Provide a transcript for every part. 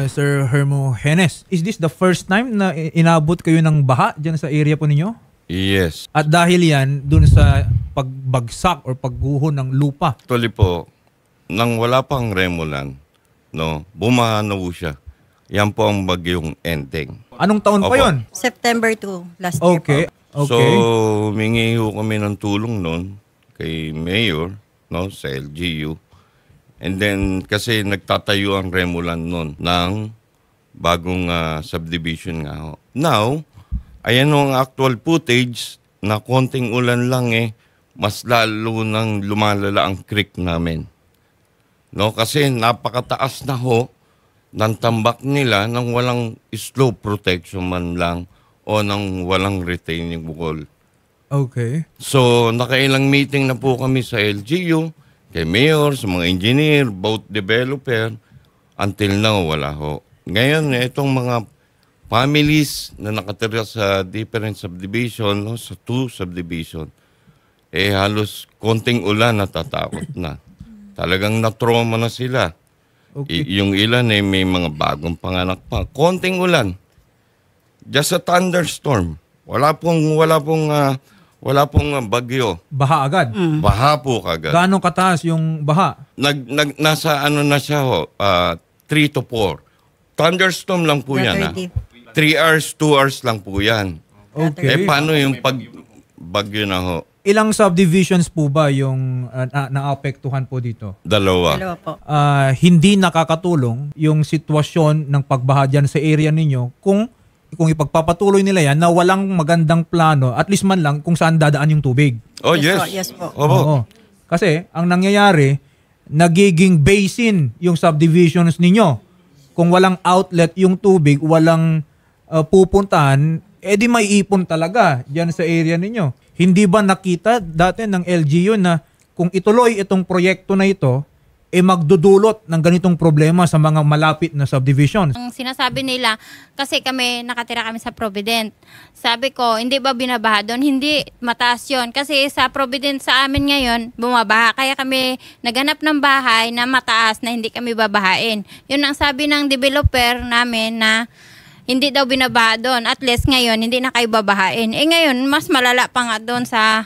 Sir Hermogenes. Is this the first time na inabot kayo ng baha dyan sa area po ninyo? Yes. At dahil yan, dun sa pagbagsak or pagguho ng lupa? Actually po, nang wala pang remolan, no, bumaha na po siya. Yan po ang bagyong Enteng. Anong taon pa yon? September 2, last year po. Okay. So, humingi ho kami ng tulong noon kay Mayor, no, sa LGU. And then, kasi nagtatayo ang remolan noon ng bagong subdivision nga ho. Now, ayan ang actual footage na konting ulan lang mas lalo nang lumalala ang creek namin. No, kasi napakataas na ho ng tambak nila nang walang slope protection man lang o nang walang retaining wall. Okay. So, nakailang meeting na po kami sa LGU, kay Mayor, sa mga engineer, both developer, until now wala ho. Ngayon, itong mga families na nakatira sa different subdivision, no, sa 2 subdivision, halos konting ulan natatakot na. Talagang na-trauma na sila. Okay. Yung ilan may mga bagong panganak pa. Konting ulan. Just a thunderstorm. Wala pong bagyo. Baha agad? Baha po kagad. Gaano kataas yung baha? Nasa ano na siya ho, 3 to 4. Thunderstorm lang po yan. 3 hours, 2 hours lang po yan. Okay. Paano yung pag bagyo na ho? Ilang subdivisions po ba yung naapektuhan po dito? Dalawa po. Hindi nakakatulong yung sitwasyon ng pagbaha dyan sa area ninyo kung ipagpapatuloy nila yan na walang magandang plano, at least man lang kung saan dadaan yung tubig. Oh, yes. Yes po. Oo. Kasi ang nangyayari, nagiging basin yung subdivisions ninyo. Kung walang outlet yung tubig, walang pupuntahan, di may ipon talaga dyan sa area ninyo. Hindi ba nakita dati ng LGU na kung ituloy itong proyekto na ito, magdudulot ng ganitong problema sa mga malapit na subdivisions? Ang sinasabi nila, kasi nakatira kami sa Provident. Sabi ko, hindi ba binabaha doon? Hindi, mataas yun. Kasi sa Provident sa amin ngayon, bumabaha. Kaya kami naghanap ng bahay na mataas na hindi kami babahain. Yun ang sabi ng developer namin na hindi daw binabaha doon. At least ngayon, hindi na kayo babahain. Ngayon, mas malala pa nga doon sa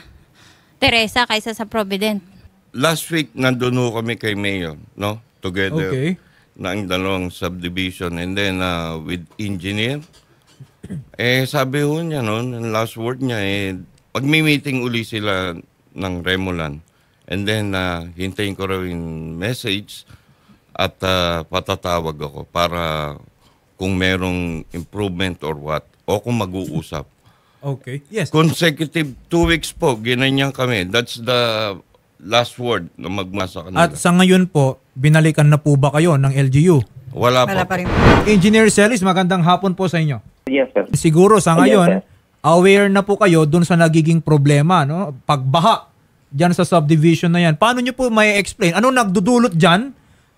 Teresa kaysa sa Provident. Last week, nandun ho kami kay Mayor, no? Together. Okay. Ng dalawang subdivision. And then, with engineer. Sabi ho niya noon, last word niya, pag-meeting uli sila ng Remolan. And then, hintayin ko raw yung message at patatawag ako para kung merong improvement or what, o kung mag-uusap. Okay. Yes. Consecutive 2 weeks po, ginanyan kami. That's the last word na magmasa kanila. At sa ngayon po, binalikan na po ba kayo ng LGU? Wala Wala pa pa rin. Engineer Celis, magandang hapon po sa inyo. Yes, sir. Siguro sa ngayon, Yes, sir. aware na po kayo dun sa nagiging problema, no? Pagbaha dyan sa subdivision na yan. Paano nyo po may explain? Ano nagdudulot dyan?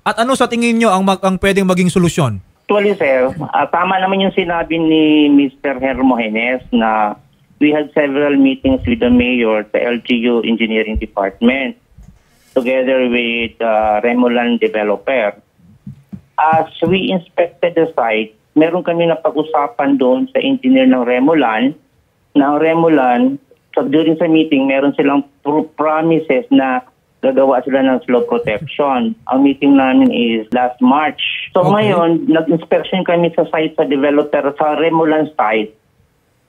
At ano sa tingin nyo ang pwedeng maging solusyon? Actually, sir, tama naman yung sinabi ni Mr. Hermogenes na we had several meetings with the mayor, the LGU Engineering Department, together with Remolan developer. As we inspected the site, meron kami napag-usapan doon sa engineer ng Remolan, na ang Remolan, so during sa meeting, meron silang promises na gagawa sila ng slope protection. Ang meeting namin is last March. So ngayon, nag-inspection kami sa site sa developer, sa Remolan site.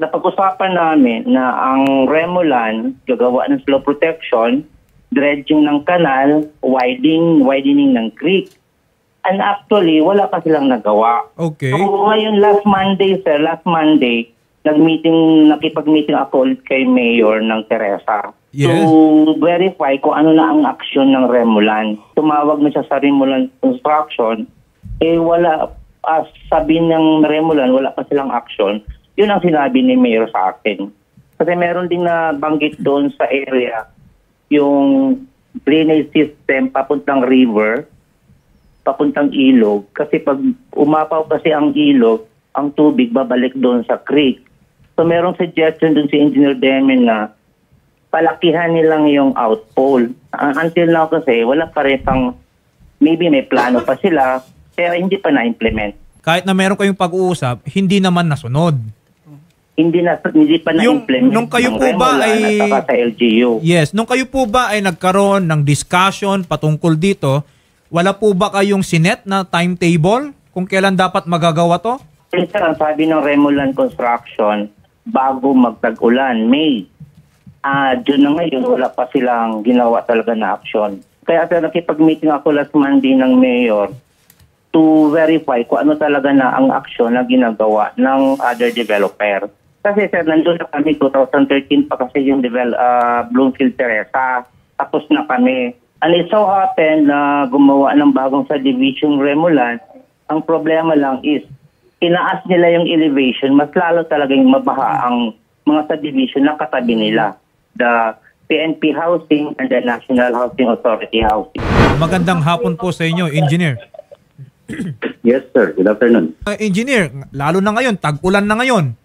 Napag-usapan namin na ang Remolan gagawa ng slope protection, dredging ng kanal, widening ng creek. And actually, wala pa silang nagawa. Okay. So ngayon, last Monday, nakipag-meeting ako ulit kay Mayor ng Teresa. Yes. To verify kung ano na ang aksyon ng Remolan. Tumawag na siya sa Remolan Construction. Wala, sabi ng Remolan, wala pa silang aksyon. Yun ang sinabi ni Mayor sa akin. Kasi meron din na banggit doon sa area, yung drainage system papuntang river, papuntang ilog. Kasi pag umapaw kasi ang ilog, ang tubig babalik doon sa creek. So merong suggestion doon si Engineer Demen na palakihan nilang yung outfall. Until now kasi, wala pa rin pang, maybe may plano pa sila, pero hindi pa na-implement. kahit na meron kayong pag-uusap, hindi naman nasunod. Hindi pa na-implement nung kayo ng po ba Remolan ay- at saka sa LGU. Yes, nung kayo po ba ay nagkaroon ng discussion patungkol dito, wala po ba kayong sinet na timetable kung kailan dapat magagawa to? Sir, ang sabi ng Remolan Construction, bago magtag-ulan, May. June na ngayon, wala pa silang ginawa talaga na action. Kaya sir, nakipag-meeting ako last Monday ng Mayor to verify kung ano talaga na ang action na ginagawa ng other developer. Kasi sir, nandun na kami 2013 pa kasi yung Bloomfield Teresa. Tapos na kami. And it so happened na gumawa ng bagong subdivision Remolan. Ang problema lang is, tinaas nila yung elevation, mas lalo talaga yung mabaha ang mga subdivision na katabi nila. The PNP Housing and the National Housing Authority Housing. Magandang hapon po sa inyo, Engineer. Yes, sir. Good afternoon. Engineer, lalo na ngayon, tag-ulan na ngayon.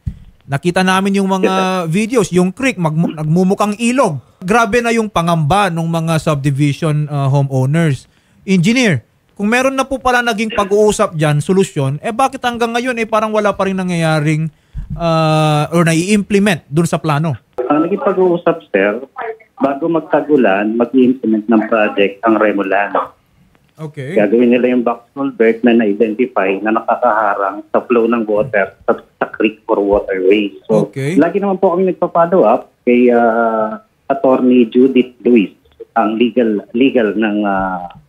Nakita namin yung mga videos, yung creek, nagmumukang ilog. Grabe na yung pangamba ng mga subdivision homeowners. Engineer, kung meron na po pala naging pag-uusap dyan, solusyon, bakit hanggang ngayon parang wala pa rin nangyayaring or nai-implement dun sa plano? Ang naging pag-uusap, sir, bago magtagulan, mag-i-implement ng project ang Remolan. Okay. Gagawin nila yung box culvert na na-identify na nakakaharang sa flow ng water sa creek or waterway. So, Okay. lagi naman po kami nagpa-follow up kay Attorney Judith Luis, ang legal ng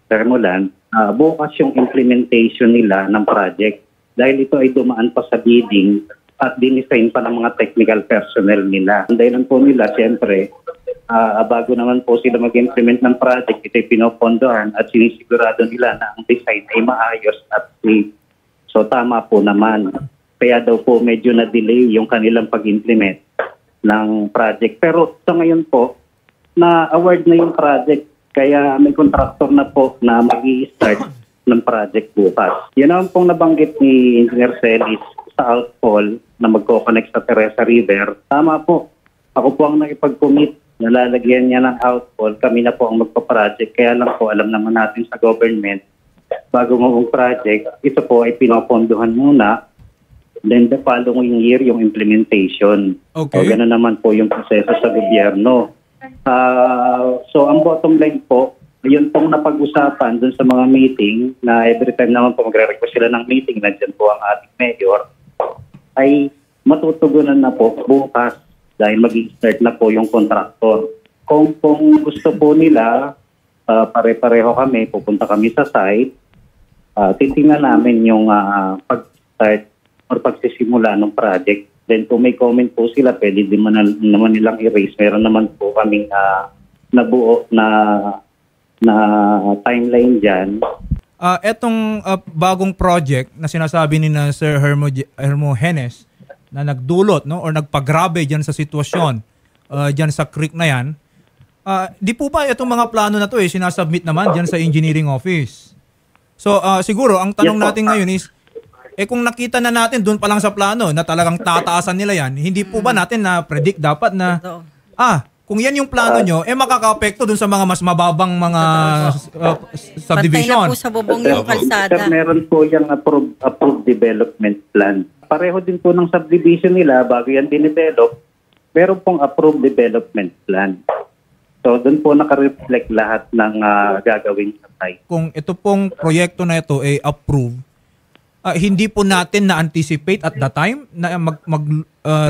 Remolan. Bukas yung implementation nila ng project dahil ito ay dumaan pa sa bidding at dinisign pa ng mga technical personnel nila. Ang dahilan po nila, siyempre, bago naman po sila mag-implement ng project, ito'y pinopondohan at sinisigurado nila na ang design ay maayos at safe. So tama po naman. Kaya daw po medyo na-delay yung kanilang pag-implement ng project. Pero sa ngayon po, na-award na yung project. Kaya may contractor na po na mag-i-start ng project bukas. Yan naman pong nabanggit ni Engineer Celis sa outfall na magko-connect sa Teresa River. Tama po. Ako po ang nakipag-commit. Nalalagyan niya ng outfall. Kami na po ang magpa-project. Kaya lang po, alam naman natin sa government, bago mag-project, ito po ay pinopondohan muna. Then the following year, yung implementation. Okay. O gano'n naman po yung proseso sa gobyerno. So ang bottom line po, yun pong napag-usapan dun sa mga meeting na every time naman po magre-request sila ng meeting, nandiyan po ang ating mayor, ay matutugunan na po bukas dahil mag-start na po yung contractor. Kung gusto po nila, pare-pareho kami, pupunta kami sa site, titingnan namin yung pag-start or pagsisimula ng project. Then kung may comment po sila, pwede din naman nilang erase. Meron naman po kaming nabuo na timeline dyan. Etong bagong project na sinasabi ni na Sir Hermo Henes na nagdulot no or nagpagrabe diyan sa sitwasyon diyan sa creek na yan, di po ba itong mga plano na to sinasubmit naman diyan sa engineering office? So siguro ang tanong Yes, po. natin ngayon is kung nakita na natin doon pa lang sa plano na talagang tataasan nila yan, hindi po ba natin na predict dapat na kung yan yung plano nyo, makaka-apekto dun sa mga mas mababang mga subdivision. Pantay na po sa bubong yung kalsada. Sir, meron po yung approved development plan. Pareho din po ng subdivision nila, bago yan dinevelop, meron pong approved development plan. So, doon po nakareflect lahat ng gagawin sa site. Kung ito pong proyekto na ito ay approved, hindi po natin na-anticipate at the time na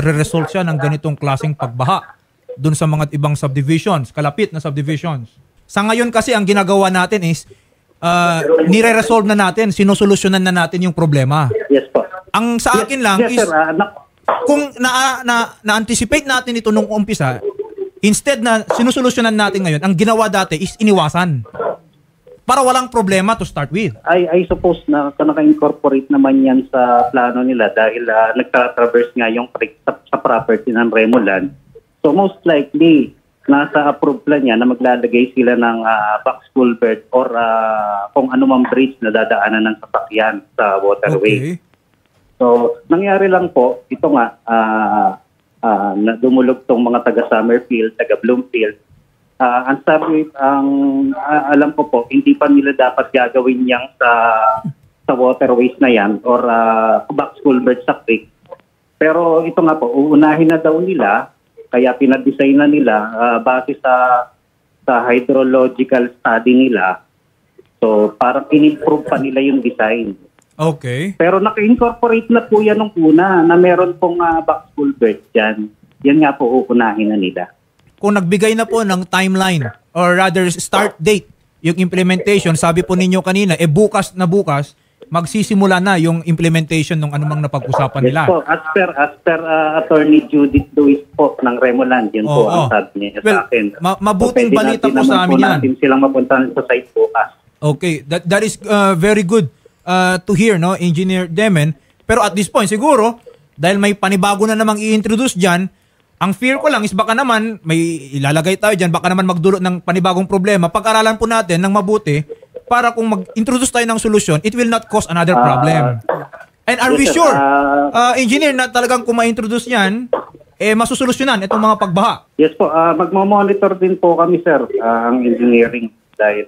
re-result siya ng ganitong klaseng pagbaha doon sa mga ibang subdivisions, kalapit na subdivisions. Sa ngayon kasi ang ginagawa natin is nire-resolve na natin, sinusolusyonan na natin yung problema. Yes po. Ang sa akin lang Yes, is sir. kung na-anticipate natin ito nung umpisa, instead na sinusolusyonan natin ngayon, ang ginawa dati is iniwasan. Para walang problema to start with. I suppose na naka-incorporate naman yan sa plano nila dahil nagtra-traverse nga yung creek sa property ng Remolan. So most likely, nasa approved plan niya na maglalagay sila ng box culvert or kung anumang bridge na dadaanan ng sasakyan sa waterway. Okay. So nangyari lang po, ito nga, na dumulog tong mga taga Summerfield, taga Bloomfield. Ang sabi, alam ko po, hindi pa nila dapat gagawin yang sa sa waterways na yan or box culvert sa creek. Pero ito nga po, uunahin na daw nila, kaya pinadesign na nila base sa hydrological study nila. So parang in-improve pa nila yung design. Okay. Pero naka-incorporate na po yan nung una na meron pong box culvert dyan. Yan nga po uunahin na nila. Kung nagbigay na po ng timeline or rather start date yung implementation, sabi po ninyo kanina, bukas na bukas, magsisimula na yung implementation ng anumang napag-usapan nila. Yes po, as per Attorney Judith Luis po ng Remoland, yun po ang sabi niya sa akin. Mabuting balita po sa amin yan. Natin silang mapuntahan sa site bukas. Okay, that is very good to hear, no, Engineer Demen. Pero at this point, siguro, dahil may panibago na namang i-introduce dyan, ang fear ko lang is baka naman, may ilalagay tayo dyan, baka naman magdulot ng panibagong problema. Pag-aralan po natin ng mabuti para kung mag-introduce tayo ng solusyon, it will not cause another problem. And are we sure, Engineer, na talagang kung ma-introduce yan, masusolusyonan itong mga pagbaha? Yes po, magmo-monitor din po kami, sir, ang engineering dahil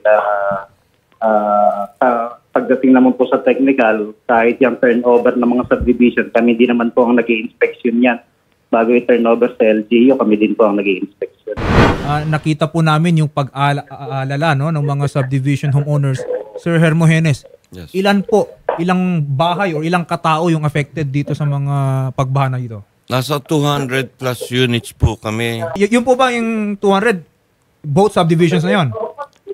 pagdating naman po sa technical, kahit yung turnover ng mga subdivision, kami din naman po ang nag-i-inspection yan. Bago i-turnover sa LGU, kami din po ang nag-i-inspection. Nakita po namin yung pag-aalala, no, ng mga subdivision homeowners. Sir Hermogenes, Yes. ilan bahay o ilang katao yung affected dito sa mga pagbaha na ito? Nasa 200 plus units po kami. Yung po ba yung 200 both subdivisions na yon?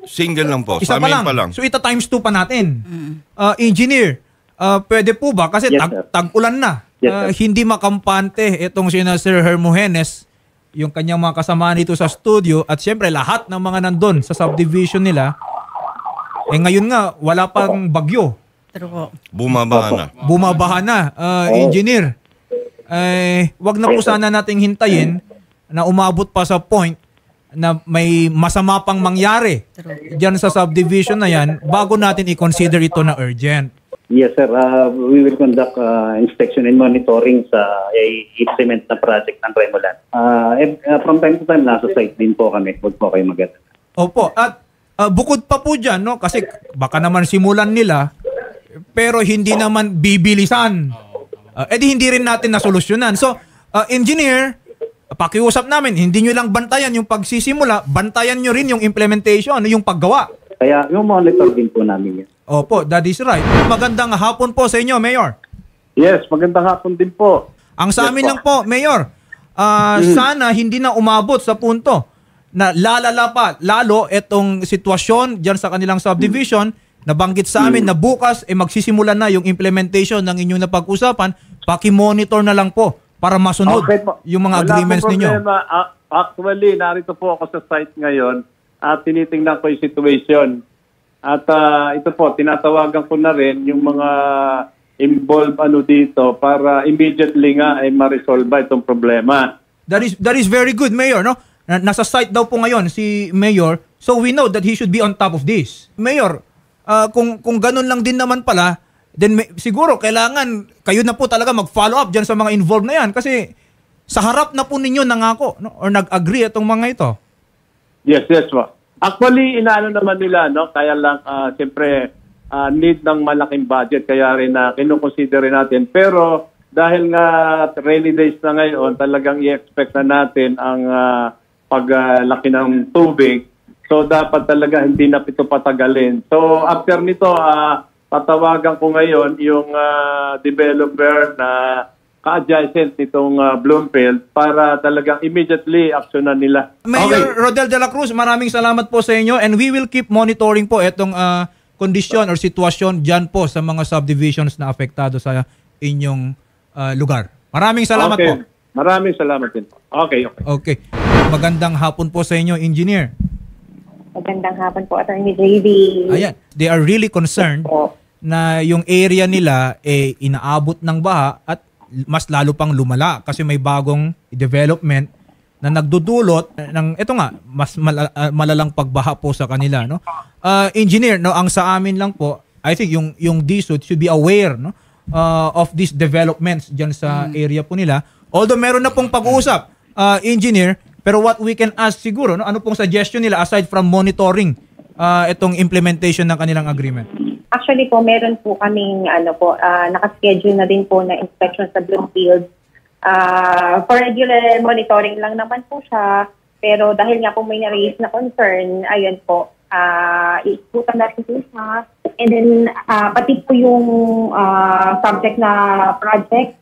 Single lang po. Isa Sa amin pa lang. So ita times 2 pa natin. Engineer, pwede po ba? Kasi Yes, sir. tag-ulan na. Yes, sir. Hindi makampante itong sina Sir Hermogenes, yung kanyang mga kasama dito sa studio, at syempre lahat ng mga nandun sa subdivision nila. Ngayon nga, wala pang bagyo. True po. Bumabaha na. Engineer, wag na po sana nating hintayin na umabot pa sa point na may masama pang mangyari dyan sa subdivision na yan bago natin i-consider ito na urgent. Yes, sir. We will conduct inspection and monitoring sa i-implement na project ng Remoland. From time to time, nasa site din po kami. Huwag po kayo mag-alala. Opo. At bukod pa po dyan, no, kasi baka naman simulan nila, pero hindi naman bibilisan. Edi hindi rin natin nasolusyonan. So, engineer, pakiusap namin, hindi nyo lang bantayan yung pagsisimula, bantayan nyo rin yung implementation, yung paggawa. Kaya yung monitor din po namin yan. Opo, that is right. Magandang hapon po sa inyo, Mayor. Yes, magandang hapon din po. Ang sa amin lang po, Mayor, sana hindi na umabot sa punto na lalala pa lalo itong sitwasyon dyan sa kanilang subdivision. Nabanggit sa amin na bukas magsisimula na yung implementation ng inyong napag-usapan. Paki-monitor na lang po para masunod yung mga agreements ninyo. Actually, narito po ako sa site ngayon at tinitingnan ko yung situation. At ito po, tinatawagan ko na rin yung mga involved dito para immediately nga ay ma-resolve itong problema. That is very good, Mayor, no? Nasa site daw po ngayon si Mayor, so we know that he should be on top of this. Mayor, kung ganun lang din naman pala, then siguro kailangan kayo na po talaga mag-follow up dyan sa mga involved na yan kasi sa harap na po ninyo nangako, no? Or nag-agree itong mga ito. Yes po. Actually, inaano naman nila, no? Kaya lang, siyempre, need ng malaking budget, kaya rin kinukonsider natin. Pero dahil nga rainy days na ngayon, talagang i-expect na natin ang paglaki ng tubig. So, dapat talaga hindi na ito patagalin. So, after nito, tatawagan ko ngayon yung developer na ka-adjacent nitong Bloomfield para talagang immediately actionan nila. Mayor Rodel de la Cruz, maraming salamat po sa inyo and we will keep monitoring po itong kondisyon or sitwasyon dyan po sa mga subdivisions na apektado sa inyong lugar. Maraming salamat po. Maraming salamat din. Okay. Magandang hapon po sa inyo, Engineer. Magandang hapon po, Attorney JV. Ayan, they are really concerned na yung area nila inaabot ng baha at mas lalo pang lumala kasi may bagong development na nagdudulot ng ito nga mas malalang pagbaha po sa kanila, no? Engineer, no, ang sa amin lang po, I think yung DSUD should be aware, no, of these developments diyan sa area po nila. Although meron na pong pag-uusap, engineer, pero what we can ask siguro, no, ano pong suggestion nila aside from monitoring itong implementation ng kanilang agreement? Actually po, meron po kaming nakaschedule na din po na inspection sa Bloomfield. For regular monitoring lang naman po siya. Pero dahil nga po may na-raise na concern, ayun po, iikutan natin po siya. And then, pati po yung subject na project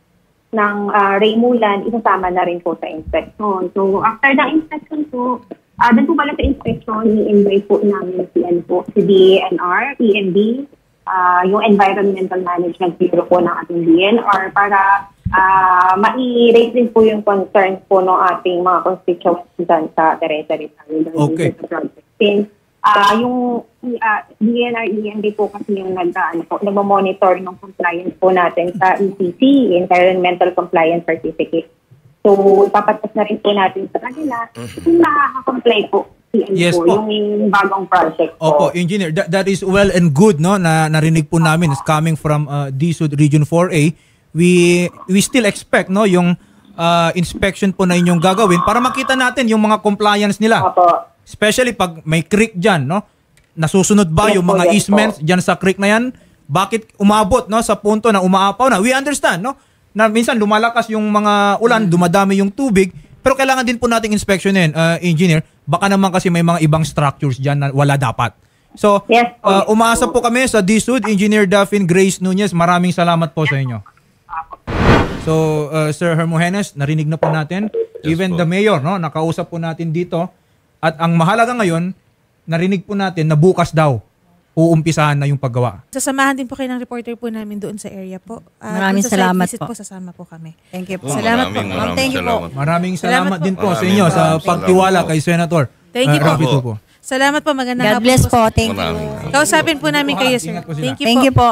ng Raymulan, isasama na rin po sa inspection. So, after the inspection po, doon po pala sa inspection, i-invite po namin si DNR, EMB, yung Environmental Management Bureau po ng ating DNR para ma-rate din po yung concerns po ng ating mga constituents dyan sa Teresa Rizal. Okay. Since yung DNR, EMB po kasi yung nag-monitor ng compliance po natin sa ECC, Environmental Compliance Certificate. So, ipapatas na rin po natin sa kanila kung nakaka-comply po. Yes po, po. Yung bagong project po. Opo, Engineer, that is well and good, no, na narinig po namin is coming from DSUD Region 4A. We still expect, no, yung inspection po na inyong gagawin para makita natin yung mga compliance nila. Opo. Especially pag may creek dyan, no? Nasusunod ba Yes yung po, mga yes easements po. dyan sa creek na yan? Bakit umabot, no, sa punto na umaapaw na? We understand, no? Na minsan lumalakas yung mga ulan, dumadami yung tubig, pero kailangan din po nating inspectionin, Engineer. Baka naman kasi may mga ibang structures dyan na wala dapat. So, Yes po. umaasa po kami sa DSUD, Engineer Daphne Grace Nunez. Maraming salamat po sa inyo. So, Sir Hermogenes, narinig na po natin. Even po. the mayor, no, nakausap po natin dito. At ang mahalaga ngayon, narinig po natin na bukas daw uumpisahan na yung paggawa. Sasamahan din po kayo ng reporter po namin doon sa area po. Maraming Kung sa site salamat visit po. Sasama po kami. Thank you po. Salamat po. Maraming Thank you po. salamat. Maraming Salamat salamat po. din po sa Maraming inyo sa salamat pagtiwala po. kay Senator. Thank you po. Rapi Tulfo. Salamat po. Magandang God hapon bless po. po. Thank you. Maraming. Kausapin po namin kayo, sir. Ingat po sila. Thank you Thank po. you po.